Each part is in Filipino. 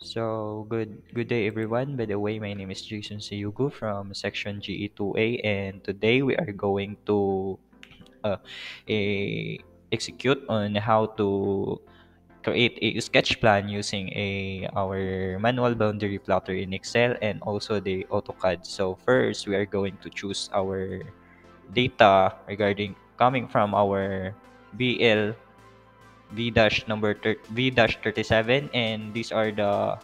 So good day everyone. By the way, my name is Jason Siyugu from section GE2A, and today we are going to uh, execute on how to create a sketch plan using our manual boundary plotter in Excel and also the AutoCAD. So first, we are going to choose our data regarding coming from our BL V dash V-37, and these are the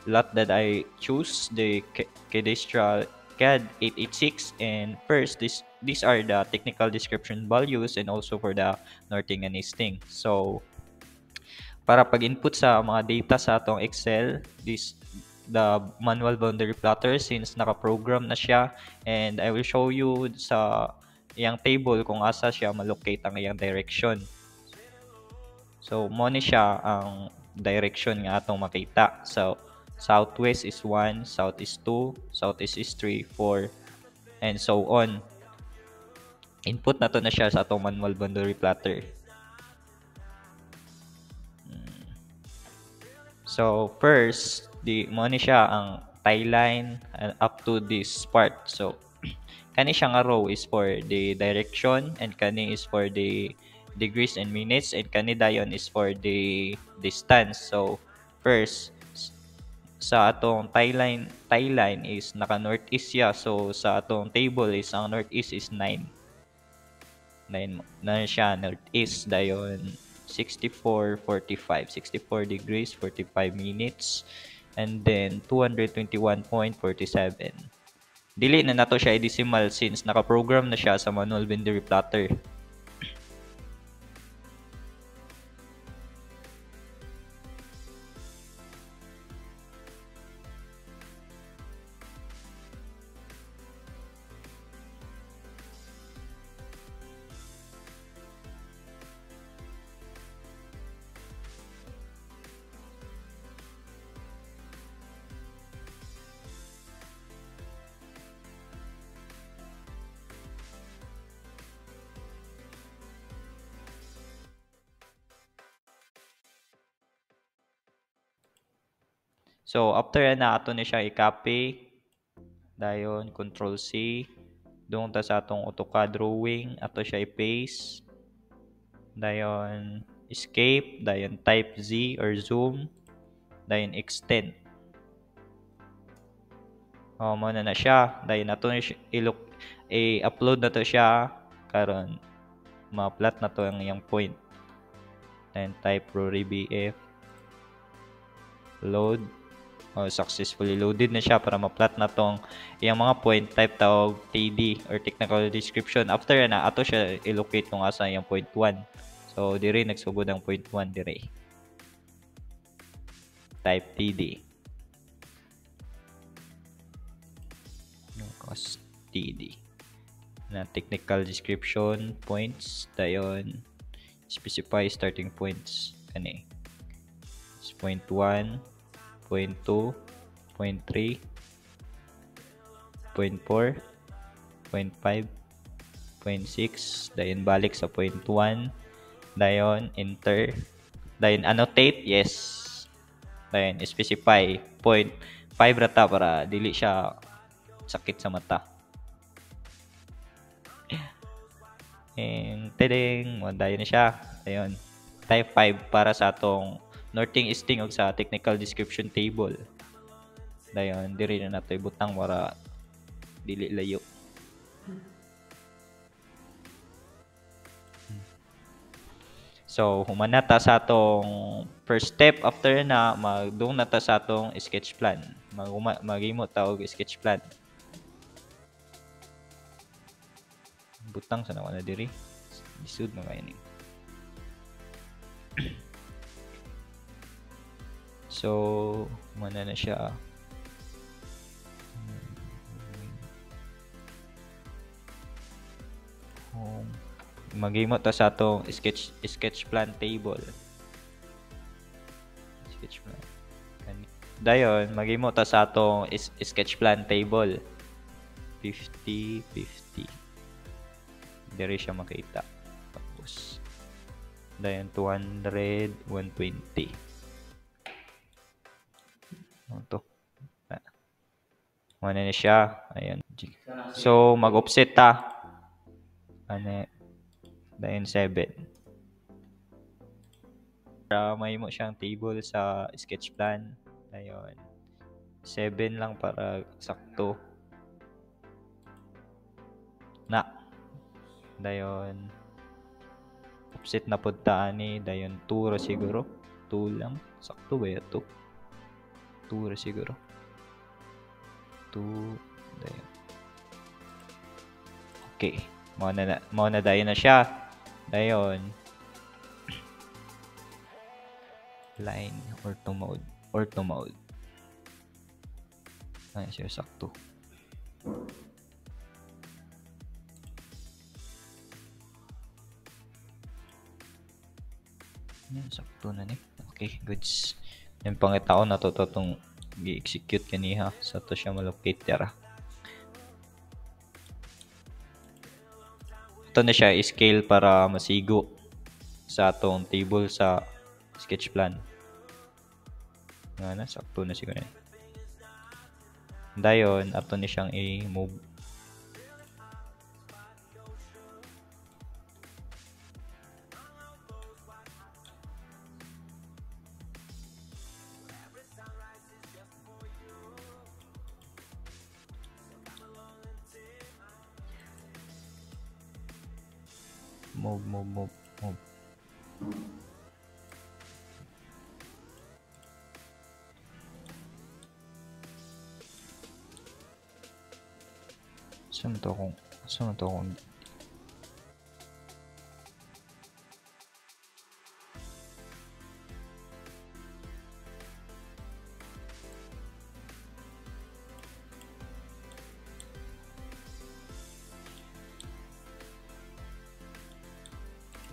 lot that I choose, the Cadastral CAD 886. And first, these are the technical description values and also for the northing and easting. So para pag-input sa mga data sa atong Excel, the manual boundary plotter since naka-program na siya, and I will show you sa iyang table kung asa siya malocate ang iyang direction. So mo ni siya ang direction nga atong makita. So southwest is 1, south is 2, southeast is 3, 4, and so on. Input na to na siya sa atong manual boundary plotter. So first, mo ni siya ang tie line up to this part. So kani siya nga row is for the direction, and kani is for the degrees and minutes, and kani dayon is for the distance. So first, sa atong tie line is naka northeast siya. So sa atong table is ang northeast is 9. 9 na siya northeast, dayon 64 degrees 45 minutes, and then 221.47. Dili na nato siya i-decimal since naka-program na siya sa manual boundary plotter. So after na ato ni siya i-copy, dayon control C, doon ta sa atong AutoCAD drawing, ato siya i-paste, dayon escape, dayon type Z or zoom, dayon extend. Mo na siya, dayon ato ni i-upload na to siya karon ma-plot na to ang iyang point. Then type Rory BF load. Successfully loaded na siya para ma-plot na tong iyang mga point. Type tawag TD or technical description. After na ato siya i-locate kung asa yung point 1. So dire nagsugod ang point 1 dire. Type TD. Cost TD. Na technical description points, dayon specify starting points kani. It's point 1, point 2, point 3, point 4, point 5, point 6, dayon balik sa point 1, dayon enter, dayon annotate, yes, dayon specify point 5 rata para dili siya sakit sa mata. And tedeng, dayon na siya, dayon type 5 para sa atong northing easting og sa technical description table. Dayon diri na nato ibutang para dili layo. So human na ta sa atong first step. After na magdung na ta sa atong sketch plan. Maghimo ta og sketch plan. Butang sa nawa na diri. Isud na kay ni. So, mana na siya. Maghimo ta sa atong sketch plan table. Sketch plan. Dayon, maghimo ta sa atong sketch plan table. 50, 50. Diri siya makita. Tapos, dayon 200, 120. Muna na siya. Ayan. So, mag-offset ta. Ano, dayon 7. Para may mo siyang table sa sketch plan. Ayun. 7 lang para sakto. Na. Dayon. Offset na pod ta ani. Dayon 2 ra siguro. 2 lang. Sakto ba 'to? 2 ra siguro. 2. Dayon. Okay. Mao na dayon na siya. Dayon. Line ortho mode. Ortho mode. Ay, siya sakto. Yan, sakto na ni. Okay, goods. Yung pangitaon na to tong i-execute kaniha sa to siya malocate tira. Ito na siya i-scale para masigo sa atong table sa sketch plan. Nga na, sakto na siguro. Dayon, ato ni siyang i-move. Move. Saan to kung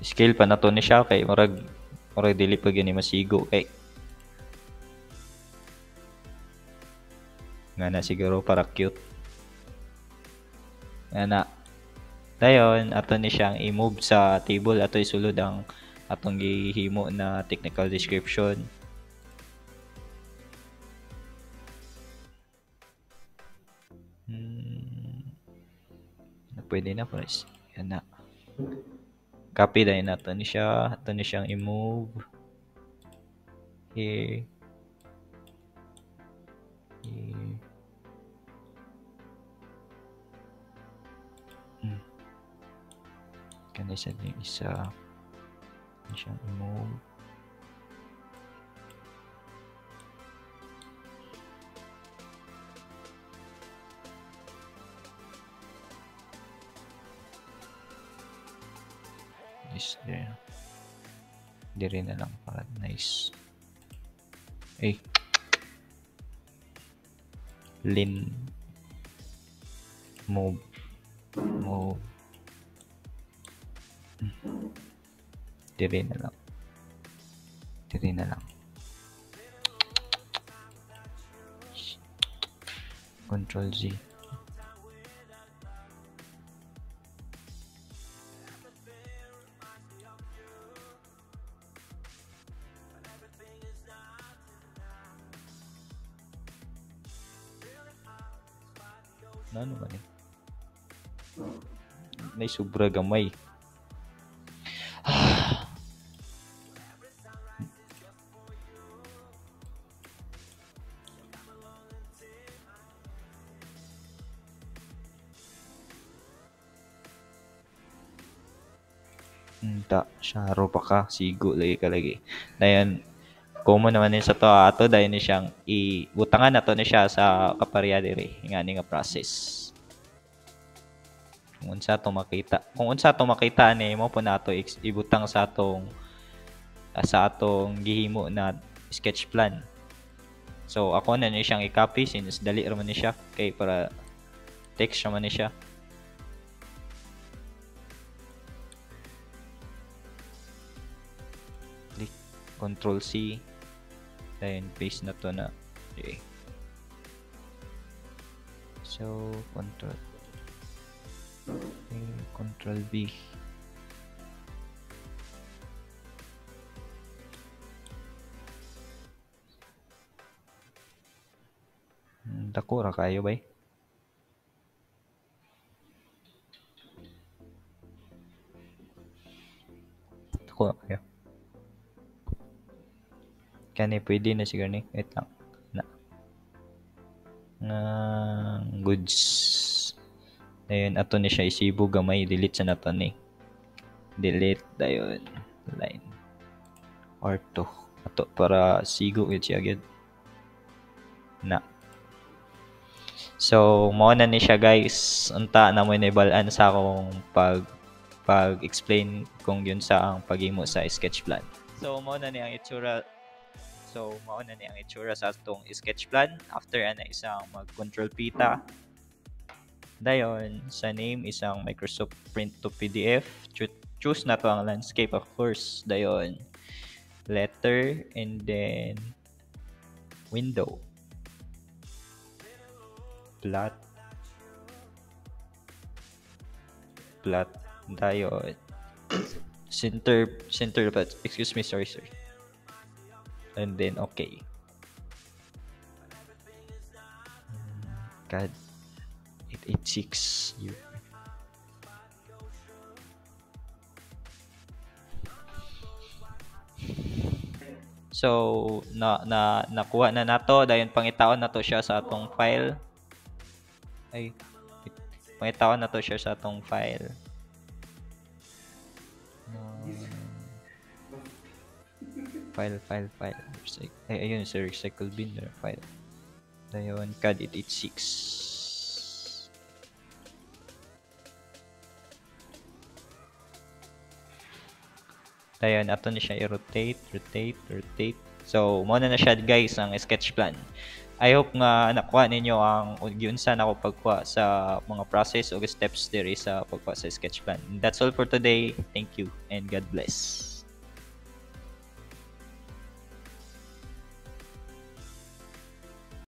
scale pa na to ni siya kay murag dili pa gani masigo kay nga na siguro para cute. Nga na. Dayon ato ni siyang i-move sa table ato isulod ang atong gihimo na technical description. Pwede na pres. Yan na. Copy dahil nato ni siya. Ato ni siyang i-move. Here. Kani sa din isa. Ato siyang i-move. Is there. Dire na lang para nice. Lin move dire na lang Control Z. Ano ba ni? May sobra gamay. Syaro pa ka. Sigo lagi ka lagi. Dayan, common naman sa to ato dahil ni siyang ibutangan nato ni siya sa kaparya diri nga ni nga process. Kung unsa to makita ni mo po nato ibutang sa atong gihimo na sketch plan. So ako na ni siyang i-copy since dali ra man ni siya kay para text ra man ni siya. Click Control C. Then paste na to na. Okay. So Control V. Dako ra kayo bay. ko kayo. Kani pwede na siguro ni. Wait lang. Goods. Ayun, ato ni siya isibo gamay. Delete sa nato ni. Delete. Dayon. Line. Orto. Ato para sigo yun siya agad. Na. So, mao na ni siya guys. Unta na mo ibalaan sa akong pag-explain kung yun sa ang paghimo sa sketch plan. So, mao na ni ang itsura. So, mao na ni ang itsura sa atong sketch plan. After ana isang mag-control pita. Dayon, sa name isang Microsoft Print to PDF. Choose na to ang landscape of course. Dayon, letter and then window. Plot. Dayon. Center, but excuse me, sorry. And then okay. God. 886 you. So nakuha na nato dayon pangitaon nato siya sa atong file. Pangitaon nato siya sa atong file. File. Ayun sa recycle bin file. Dayon CAD 886. Dayon ato ni siya i-rotate. So mo na siya guys ang sketch plan. I hope nga nakuha ninyo ang giunsa nako pagkuha sa mga process o steps diri sa pagkuha sa sketch plan. That's all for today. Thank you and God bless.